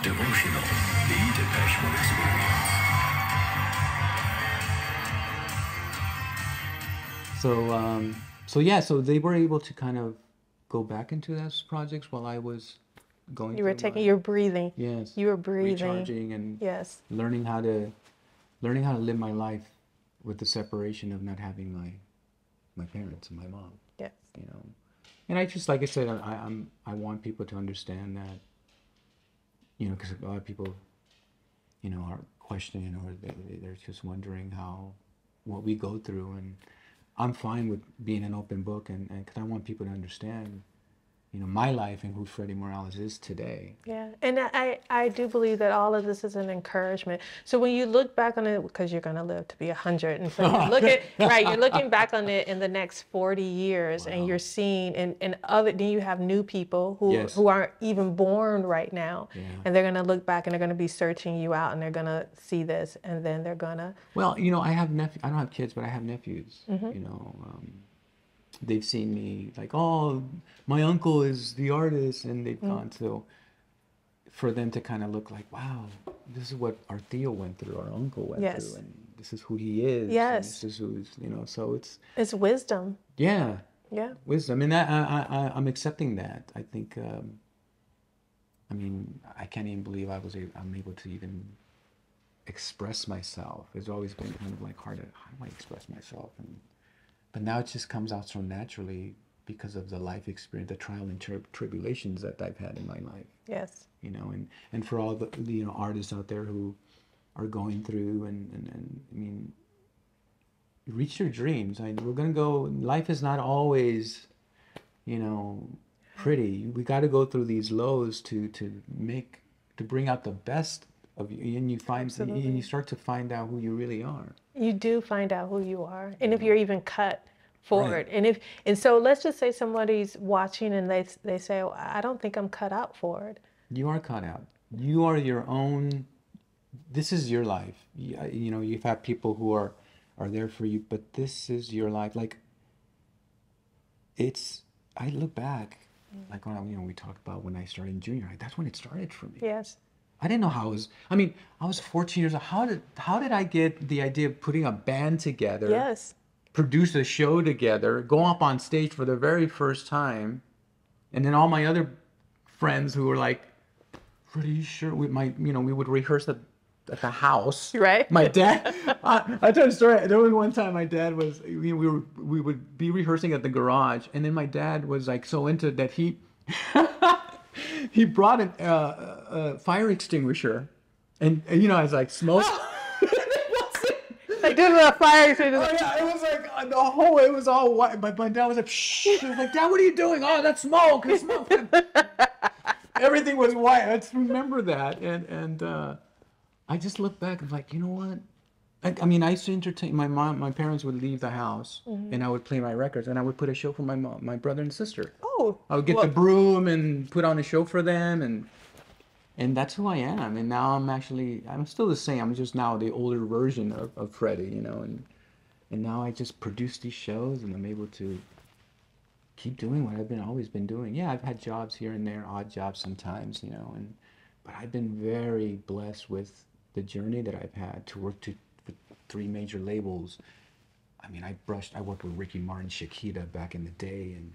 Devotional, the Depeche Mode experience. So they were able to kind of go back into those projects while I was going You were through taking, my, you're breathing. yes, You were breathing. recharging and Yes. learning how to live my life with the separation of not having my parents and my mom, Yes. you know. And I just, like I said, I want people to understand that, you know, because a lot of people, you know, are questioning or they're just wondering what we go through, and I'm fine with being an open book, and because I want people to understand, you know, my life and who Freddie Morales is today. Yeah, and I do believe that all of this is an encouragement. So when you look back on it, because you're going to live to be 100, and so you're looking right, you're looking back on it in the next 40 years, and you're seeing, and other, then you have new people who aren't even born right now, and they're going to look back and they're going to be searching you out, and they're going to see this, and then they're going to. Well, you know, I don't have kids, but I have nephews. You know, they've seen me like, oh, my uncle is the artist, and they've gone to. For them to kind of look like, wow, this is what our Theo went through, our uncle went through, and this is who he is. Yes. And this is who's, you know, so it's wisdom. Yeah. Yeah. Wisdom. And I'm accepting that. I think, I mean, I can't even believe I'm able to even express myself. It's always been kind of like hard to, how do I express myself? But now it just comes out so naturally because of the life experience, the trial and tribulations that I've had in my life. Yes. You know, and for all the you know, artists out there who are going through and I mean, reach your dreams. We're gonna go. Life is not always, you know, pretty. We got to go through these lows to bring out the best of you, and you start to find out who you really are. You do find out who you are, and if you're even cut forward, Right. and so let's just say somebody's watching and they say, oh, I don't think I'm cut out for it. You are cut out. You are your own. This is your life. You know, you've had people who are there for you, but this is your life. Like, I look back, like when you know, we talked about when I started in junior high. That's when it started for me. Yes. I didn't know how it was. I mean, I was 14 years old. How did I get the idea of putting a band together? Yes. Produce a show together, go up on stage for the very first time, and then all my other friends who were like, pretty sure we would rehearse at the house. Right. My dad, I tell you a story. There was one time my dad was, we would be rehearsing at the garage, and then my dad was like so into it that he he brought a fire extinguisher, and you know, I was like, smoke. Like, this is a fire extinguisher. Oh yeah, it was like it was all white. But my dad was like, shh. He was like, Dad, what are you doing? Oh, that's smoke. It's smoke. Everything was white. I just remember that, and I just look back and like, you know what? I mean, I used to entertain my parents would leave the house, and I would play my records, and I would put a show for my brother and sister. Oh. I would get the broom and put on a show for them, and that's who I am. And now I'm still the same. I'm just now the older version of Freddie, you know, and now I just produce these shows, and I'm able to keep doing what I've always been doing. Yeah, I've had jobs here and there, odd jobs sometimes, you know, but I've been very blessed with the journey that I've had to work for 3 major labels. I mean, I worked with Ricky Martin, Shakira back in the day, and